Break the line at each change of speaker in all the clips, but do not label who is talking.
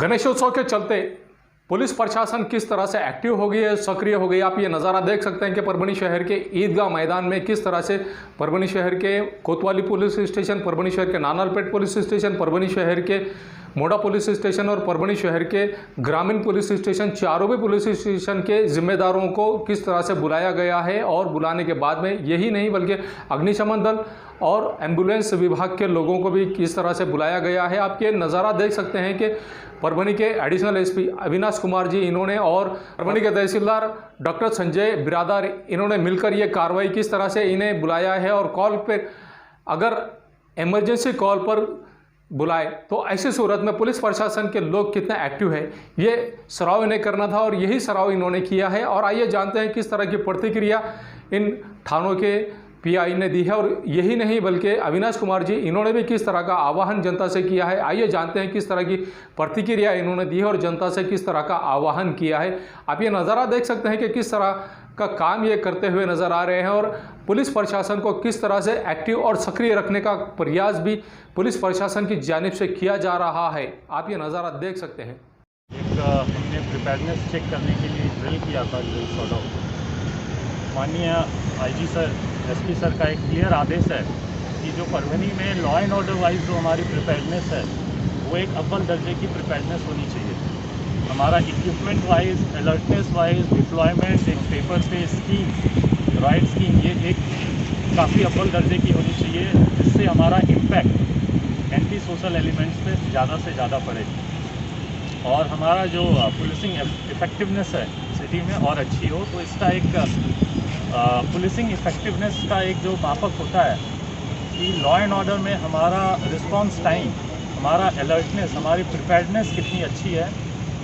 गणेशोत्सव के चलते पुलिस प्रशासन किस तरह से एक्टिव हो गई है, सक्रिय हो गई। आप ये नज़ारा देख सकते हैं कि परभणी शहर के ईदगाह मैदान में किस तरह से परभणी शहर के कोतवाली पुलिस स्टेशन, परभणी शहर के नानालपेट पुलिस स्टेशन, परभणी शहर के मोड़ा पुलिस स्टेशन और परभणी शहर के ग्रामीण पुलिस स्टेशन, चारों भी पुलिस स्टेशन के जिम्मेदारों को किस तरह से बुलाया गया है। और बुलाने के बाद में यही नहीं बल्कि अग्निशमन दल और एम्बुलेंस विभाग के लोगों को भी किस तरह से बुलाया गया है। आप ये नज़ारा देख सकते हैं कि परभणी के एडिशनल एसपी अविनाश कुमार जी इन्होंने और परभणी के तहसीलदार डॉक्टर संजय बिरादर इन्होंने मिलकर ये कार्रवाई किस तरह से इन्हें बुलाया है। और कॉल पर अगर इमरजेंसी कॉल पर बुलाए तो ऐसी सूरत में पुलिस प्रशासन के लोग कितने एक्टिव है, ये सराव इन्हें करना था और यही सराव इन्होंने किया है। और आइए जानते हैं किस तरह की प्रतिक्रिया इन थानों के पीआई ने दी है। और यही नहीं बल्कि अविनाश कुमार जी इन्होंने भी किस तरह का आह्वान जनता से किया है। आइए जानते हैं किस तरह की प्रतिक्रिया इन्होंने दी है और जनता से किस तरह का आह्वान किया है। आप ये नज़ारा देख सकते हैं कि किस तरह का काम ये करते हुए नज़र आ रहे हैं और पुलिस प्रशासन को किस तरह से एक्टिव और सक्रिय रखने का प्रयास भी पुलिस प्रशासन की जानिब से किया जा रहा है। आप ये नज़ारा देख सकते हैं।
एक हमने प्रिपेयरनेस चेक करने के लिए ड्रिल किया था, ड्रिल सॉर्ट आउट। माननीय आईजी सर, एसपी सर का एक क्लियर आदेश है कि जो परभणी में लॉ एंड ऑर्डर वाइज जो हमारी प्रिपेयरनेस है वो एक अव्वल दर्जे की प्रिपेयरनेस होनी चाहिए। हमारा equipment wise, alertness wise, deployment, एक पेपर पे स्कीम, राइट स्कीम, ये एक काफ़ी अव्वल दर्जे की होनी चाहिए जिससे हमारा इम्पैक्ट एंटी सोशल एलिमेंट्स पे ज़्यादा से ज़्यादा पड़े और हमारा जो पुलिसिंग इफेक्टिवनेस है सिटी में और अच्छी हो। तो इसका एक पुलिसिंग इफेक्टिवनेस का एक जो मापक होता है कि लॉ एंड ऑर्डर में हमारा रिस्पांस टाइम, हमारा अलर्टनेस, हमारी प्रिपेयर्डनेस कितनी अच्छी है,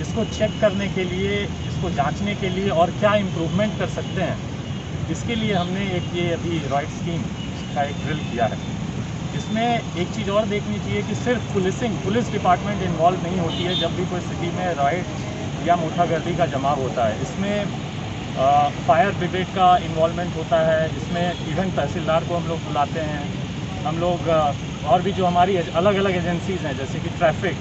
इसको चेक करने के लिए, इसको जांचने के लिए और क्या इम्प्रूवमेंट कर सकते हैं, इसके लिए हमने एक ये अभी राइट स्कीम का एक ड्रिल किया है। इसमें एक चीज़ और देखनी चाहिए कि सिर्फ पुलिस डिपार्टमेंट इन्वॉल्व नहीं होती है जब भी कोई सिटी में राइट या मोटागर्दी का जमाव होता है। इसमें फायर ब्रिगेड का इन्वॉल्वमेंट होता है, इसमें इवन तहसीलदार को हम लोग बुलाते हैं। हम लोग और भी जो हमारी अलग अलग एजेंसीज़ हैं जैसे कि ट्रैफिक,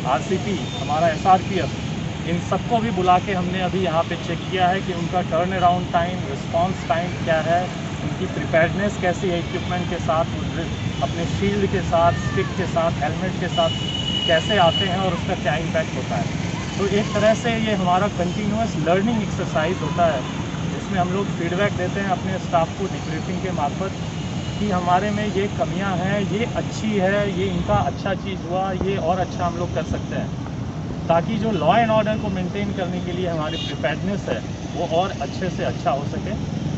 आरसीपी, हमारा एसआरपीएफ, इन सबको भी बुला के हमने अभी यहाँ पे चेक किया है कि उनका turn around time, response time क्या है, उनकी प्रिपेयर्डनेस कैसी है, इक्विपमेंट के साथ, अपने शील्ड के साथ, स्टिक के साथ, हेलमेट के साथ कैसे आते हैं और उसका क्या इम्पैक्ट होता है। तो एक तरह से ये हमारा कंटिन्यूअस लर्निंग एक्सरसाइज होता है। इसमें हम लोग फीडबैक देते हैं अपने स्टाफ को डिब्रीफिंग के मार्फत कि हमारे में ये कमियां हैं, ये अच्छी है, ये इनका अच्छा चीज़ हुआ, ये और अच्छा हम लोग कर सकते हैं, ताकि जो लॉ एंड ऑर्डर को मेंटेन करने के लिए हमारी प्रिपेयर्डनेस है वो और अच्छे से अच्छा हो सके।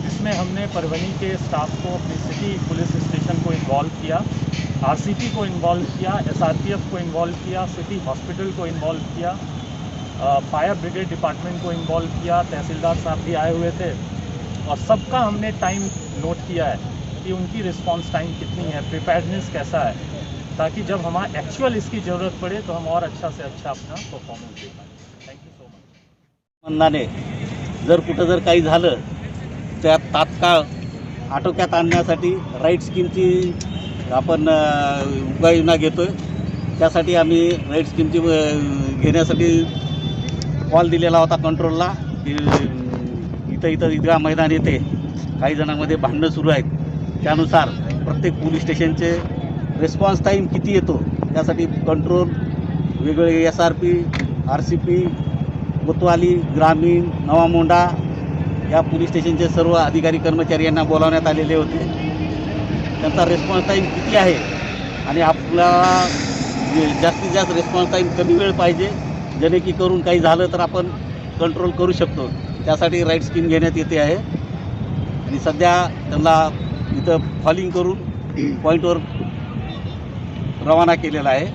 इसमें हमने परभणी के स्टाफ को, अपनी सिटी पुलिस स्टेशन को इन्वॉल्व किया, आरसीपी को इन्वॉल्व किया, एसआरपीएफ को इन्वॉल्व किया, सिटी हॉस्पिटल को इन्वॉल्व किया, फायर ब्रिगेड डिपार्टमेंट को इन्वॉल्व किया, तहसीलदार साहब भी आए हुए थे और सबका हमने टाइम नोट किया है कि उनकी रिस्पांस टाइम कितनी है, प्रिपेयर्डनेस कैसा है, ताकि जब हमारा एक्चुअल इसकी ज़रूरत पड़े तो हम और अच्छा से अच्छा अपना परफॉर्मेंस दे पाएँ। Thank you so much.
मंदाने जर कुठं जर काही झालं त्या तात्काळ आटोक्यात आणण्यासाठी राईट स्कीमची आपण उपाययोजना घेतो आहे। त्यासाठी आम्ही राईट स्कीमची घेण्यासाठी कॉल दिलेला होता कंट्रोलला की इथं ईदगाह मैदान येथे काही जणांमध्ये भांडणं सुरू आहेत, त्यानुसार प्रत्येक पोलीस स्टेशनचे रिस्पॉन्स टाईम किती येतो त्यासाठी कंट्रोल, वेगवेगळे एसआरपी, आरसीपी, कोतवाली, ग्रामीण, नवामोंडा या पोलीस स्टेशनचे सर्व अधिकारी कर्मचारी यांना बोलावण्यात आलेले होते। त्यांचा रिस्पॉन्स टाईम किती आहे आणि आपल्याला जास्तीत जास्त रिस्पॉन्स टाईम कमी वेळ पाहिजे जेणेकरून काही झालं तर आपण कंट्रोल करू शकतो, त्यासाठी राईट स्कीम घेण्यात येते आहे। आणि सध्या त्यांना इथं फॉलिंग करून पॉईंटवर रवाना केलेला आहे।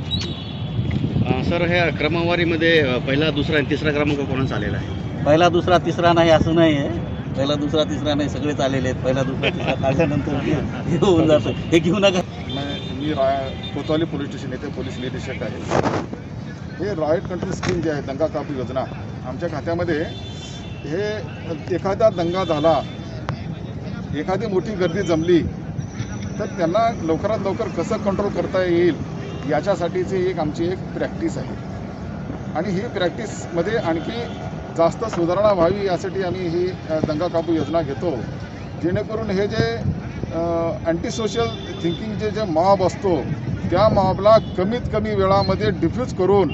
सर, ह्या क्रमवारीमध्ये पहिला, दुसरा आणि तिसरा क्रमांक कोणाचा आलेला आहे?
पहिला, दुसरा, तिसरा नाही असं नाही आहे। पहिला, दुसरा, तिसरा नाही, सगळेच आलेले आहेत। पहिला, दुसरा, तिसरा काढल्यानंतर हे होऊन जातं, हे घेऊ नका।
मी कोतवाली पोलीस स्टेशन येथे पोलीस निरीक्षक आहे। हे राईट कंट्रोल स्कीम जे आहे, दंगा काबू योजना, आमच्या खात्यामध्ये हे एखादा दंगा झाला, एखादी मोठी गर्दी जमली तर त्यांना लवकरात लवकर कसं कंट्रोल करता येईल याच्यासाठीची आमची एक प्रॅक्टिस आहे। आणि ही प्रॅक्टिसमध्ये आणखी जास्त सुधारणा व्हावी यासाठी आम्ही ही दंगा काबू योजना घेतो, जेणेकरून हे जे अँटी सोशल थिंकिंगचे जे मॉब असतो त्या मॉबला कमीत कमी वेळामध्ये डिफ्यूज करून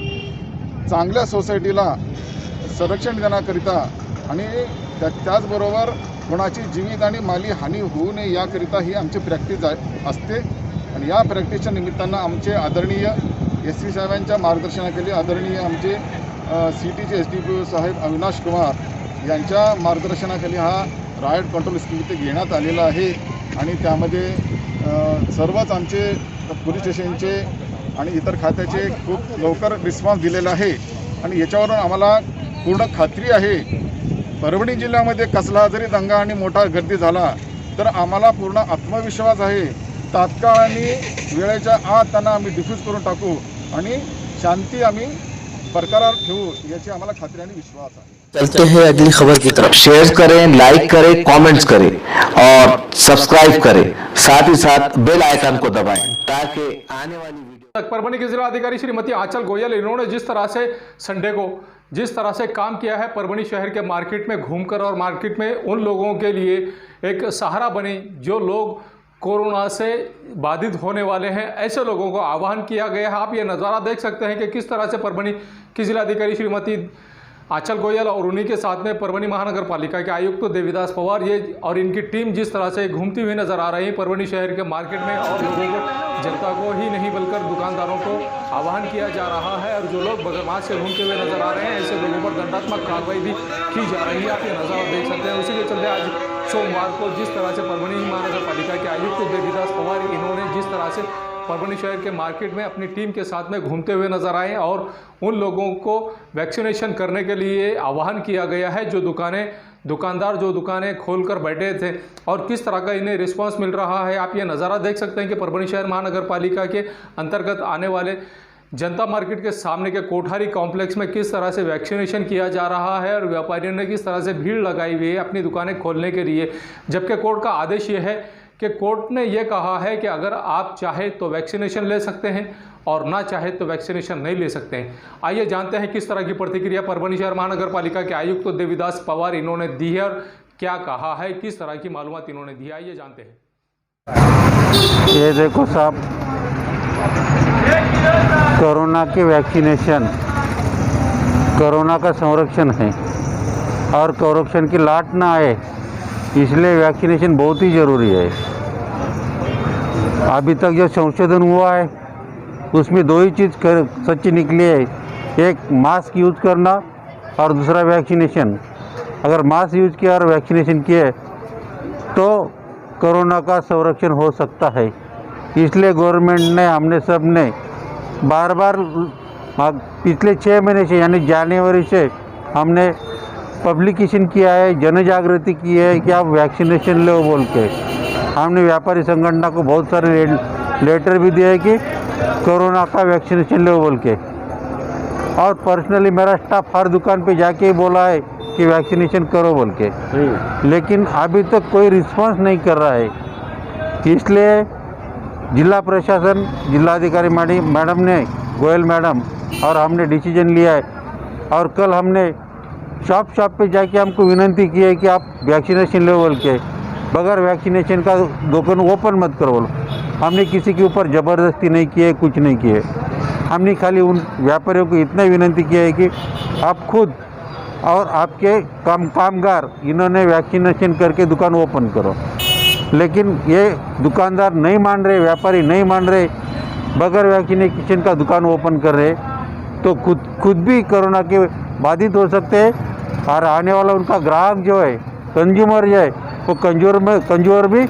चांगल्या सोसायटीला संरक्षण देण्याकरिता आणि त्याचबरोबर कोणाची जीवित आणि माली हानी होऊ नये याकरिता ही आमची प्रॅक्टिस असते. आणि या प्रॅक्टिसच्या निमित्तानं आमचे आदरणीय SP साहेबांच्या मार्गदर्शनाखाली आदरणीय आमचे सिटीचे SDPO साहेब अविनाश कुमार यांच्या मार्गदर्शनाखाली हा रायट कंट्रोल स्कीम इथे घेण्यात आलेला आहे. आणि त्यामध्ये सर्वच आमचे पोलीस स्टेशनचे आणि इतर खात्याचे खूप लवकर रिस्पॉन्स दिलेला आहे. आणि याच्यावरून आम्हाला पूर्ण खात्री आहे, परभणी जिल्ह्यामध्ये कसला जरी दंगा आणि मोठा गर्दी झाला तर आम्हाला पूर्ण आत्मविश्वास आहे, तात्काळ आणि वेळेच्या आत त्यांना आम्ही डिफ्यूज करून टाकू आणि शांती आम्ही बरकरार ठेवू याची आम्हाला खात्री आणि विश्वास आहे.
चलते हैं अगली खबर की तरफ। शेयर करें, लाइक करें, कमेंट्स करें और सब्सक्राइब करें, साथ ही साथ बेल आइकन को दबाएं ताकि आने वाली वीडियो।
परभणी के जिला अधिकारी श्रीमती आंचल गोयल, इन्होंने जिस तरह से संडे को जिस तरह से काम किया है, परभणी शहर के मार्केट में घूमकर और मार्केट में उन लोगों के लिए एक सहारा बने जो लोग कोरोना से बाधित होने वाले हैं, ऐसे लोगों को आह्वान किया गया है। आप ये नज़ारा देख सकते हैं कि किस तरह से परभणी की जिलाधिकारी श्रीमती आंचल गोयल और उन्हीं के साथ में परभणी महानगर पालिका के आयुक्त देवीदास पवार ये और इनकी टीम जिस तरह से घूमती हुई नजर आ रही है परभणी शहर के मार्केट में, और लोगों को, जनता को ही नहीं बल्कि दुकानदारों को आह्वान किया जा रहा है। और जो लोग बगैर मास्क से घूमते हुए नजर आ रहे हैं ऐसे लोगों पर दंडात्मक कार्रवाई भी की जा रही है। आप ये नज़ारा देख सकते हैं। उसी के चलते आज सोमवार को जिस तरह से परभणी महानगर पालिका के आयुक्त देवीदास पवार इन्होंने जिस तरह से परभणी शहर के मार्केट में अपनी टीम के साथ में घूमते हुए नजर आए और उन लोगों को वैक्सीनेशन करने के लिए आह्वान किया गया है, जो दुकानदार जो दुकानें खोलकर बैठे थे, और किस तरह का इन्हें रिस्पांस मिल रहा है। आप ये नज़ारा देख सकते हैं कि परभणी शहर महानगर पालिका के अंतर्गत आने वाले जनता मार्केट के सामने के कोठारी कॉम्प्लेक्स में किस तरह से वैक्सीनेशन किया जा रहा है और व्यापारियों ने किस तरह से भीड़ लगाई हुई है अपनी दुकानें खोलने के लिए। जबकि कोर्ट का आदेश ये है कि कोर्ट ने यह कहा है कि अगर आप चाहे तो वैक्सीनेशन ले सकते हैं और ना चाहे तो वैक्सीनेशन नहीं ले सकते हैं। आइए जानते हैं किस तरह की प्रतिक्रिया परभणी शहर महानगर पालिका के आयुक्त देवीदास पवार इन्होंने दी है और क्या कहा है, किस तरह की मालूमात इन्होंने दी। आइए जानते हैं।
ये देखो साहब, कोरोना की वैक्सीनेशन कोरोना का संरक्षण है और कोरप्शन की लाट ना आए, इसलिए वैक्सीनेशन बहुत ही ज़रूरी है। अभी तक जो संशोधन हुआ है उसमें दो ही चीज़ सच्ची निकली है, एक मास्क यूज़ करना और दूसरा वैक्सीनेशन। अगर मास्क यूज़ किया और वैक्सीनेशन किए तो कोरोना का संरक्षण हो सकता है। इसलिए गवर्नमेंट ने, हमने सब ने बार बार पिछले 6 महीने से यानी जनवरी से हमने पब्लिकेशन किया है, जन जागृति की है कि आप वैक्सीनेशन लो बोल के। हमने व्यापारी संगठन को बहुत सारे लेटर भी दिए है कि कोरोना का वैक्सीनेशन लो बोल के, और पर्सनली मेरा स्टाफ हर दुकान पे जाके ही बोला है कि वैक्सीनेशन करो बोल के, लेकिन अभी तक कोई रिस्पांस नहीं कर रहा है। इसलिए जिला प्रशासन, जिलाधिकारी मैडम ने, गोयल मैडम और हमने डिसीजन लिया है, और कल हमने शॉप पे जाके हमको विनती की है कि आप वैक्सीनेशन ले बोल के, बगैर वैक्सीनेशन का दुकान ओपन मत करो बोलो। हमने किसी के ऊपर ज़बरदस्ती नहीं की है, कुछ नहीं किए। हमने खाली उन व्यापारियों को इतना विनती किया है कि आप खुद और आपके कामगार इन्होंने वैक्सीनेशन करके दुकान ओपन करो। लेकिन ये दुकानदार नहीं मान रहे, व्यापारी नहीं मान रहे, बगैर वैक्सीनेशन का दुकान ओपन कर रहे, तो खुद भी कोरोना के बाधित हो सकते हैं और आने वाला उनका ग्राहक जो है, कंज्यूमर जो है, वो कंज्यूमर भी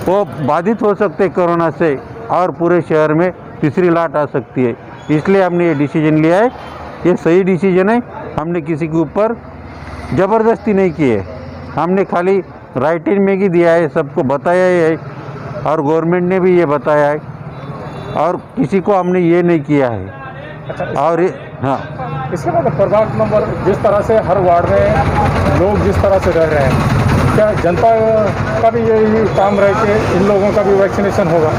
वो बाधित हो सकते हैं कोरोना से, और पूरे शहर में तीसरी लाट आ सकती है। इसलिए हमने ये डिसीजन लिया है, ये सही डिसीजन है। हमने किसी के ऊपर ज़बरदस्ती नहीं की है, हमने खाली राइटिंग में ही दिया है, सबको बताया है, और गवर्नमेंट ने भी ये बताया है, और किसी को हमने ये नहीं किया है। और हाँ,
इसके बाद प्रभाग नंबर जिस तरह से हर वार्ड में लोग जिस तरह से रह रहे हैं, क्या जनता का भी यही काम रहे कि इन लोगों का भी वैक्सीनेशन होगा?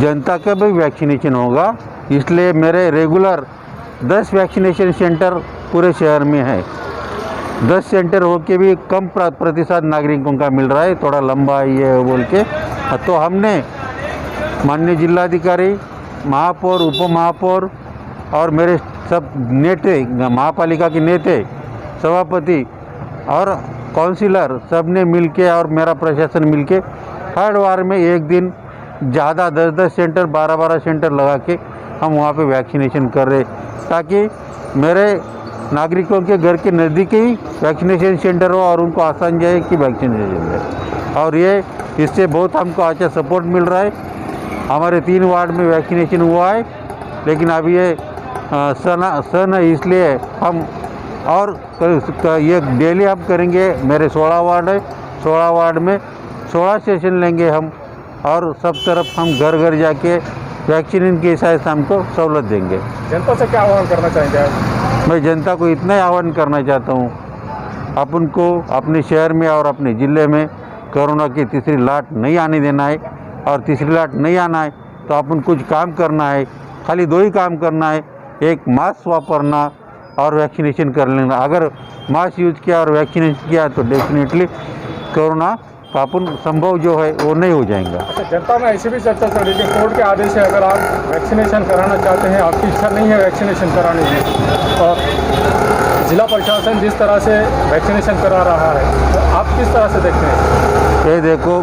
जनता का भी वैक्सीनेशन होगा, इसलिए मेरे रेगुलर 10 वैक्सीनेशन सेंटर पूरे शहर में है। 10 सेंटर होके भी कम प्रतिशत नागरिकों का मिल रहा है, थोड़ा लंबा है ये बोल के। तो हमने माननीय जिलाधिकारी, महापौर, उप महापौर और मेरे सब नेता, महापालिका के नेता, सभापति और काउंसिलर सब ने मिलके और मेरा प्रशासन मिलके हर वार में एक दिन ज़्यादा 10-10 सेंटर, 12-12 सेंटर लगा के हम वहाँ पे वैक्सीनेशन कर रहे, ताकि मेरे नागरिकों के घर के नज़दीक ही वैक्सीनेशन सेंटर हो और उनको आसान जाए कि वैक्सीनेशन जाए। और ये इससे बहुत हमको अच्छा सपोर्ट मिल रहा है। हमारे 3 वार्ड में वैक्सीनेशन हुआ है, लेकिन अभी ये सन है, इसलिए हम और ये डेली हम करेंगे। मेरे 16 वार्ड है, 16 वार्ड में 16 सेशन लेंगे हम, और सब तरफ हम घर घर जाके वैक्सीन के हिसाब से हमको सहूलत देंगे।
जनता से क्या आह्वान करना चाहेंगे?
मैं जनता को इतना ही आह्वान करना चाहता हूँ, अपन को अपने शहर में और अपने ज़िले में कोरोना की तीसरी लहर नहीं आने देना है। और तीसरी लहर नहीं आना है तो अपन कुछ काम करना है, खाली 2 ही काम करना है, एक मास्क वापरना और वैक्सीनेशन कर लेना। अगर मास्क यूज किया और वैक्सीनेशन किया तो डेफिनेटली कोरोना का अपन संभव जो है वो नहीं हो जाएगा।
अच्छा, जनता में ऐसी भी चर्चा चल रही है कि कोर्ट के आदेश है, अगर आप वैक्सीनेशन कराना चाहते हैं, आपकी इच्छा नहीं है वैक्सीनेशन कराने की, और जिला प्रशासन जिस तरह से वैक्सीनेशन करा रहा है, तो आप किस तरह से देखते हैं?
ये देखो,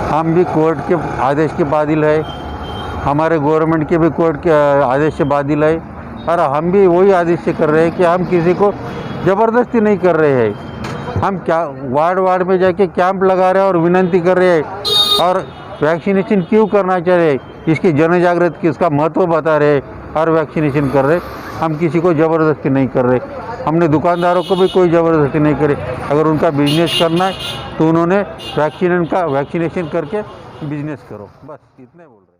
हम भी कोर्ट के आदेश के बादिल है, हमारे गवर्नमेंट के भी कोर्ट के आदेश से बादिल है, और हम भी वही आदेश से कर रहे हैं कि हम किसी को ज़बरदस्ती नहीं कर रहे हैं। हम क्या वार्ड में जाके कैंप लगा रहे हैं और विनती कर रहे हैं, और वैक्सीनेशन क्यों करना चाह रहे हैं, इसकी जन जागृति, इसका महत्व बता रहे हैं और वैक्सीनेशन कर रहे। हम किसी को ज़बरदस्ती नहीं कर रहे। हमने दुकानदारों को भी कोई ज़बरदस्ती नहीं करे। अगर उनका बिजनेस करना है तो उन्होंने वैक्सीनेशन करके बिजनेस करो, बस इतने बोल रहे हैं।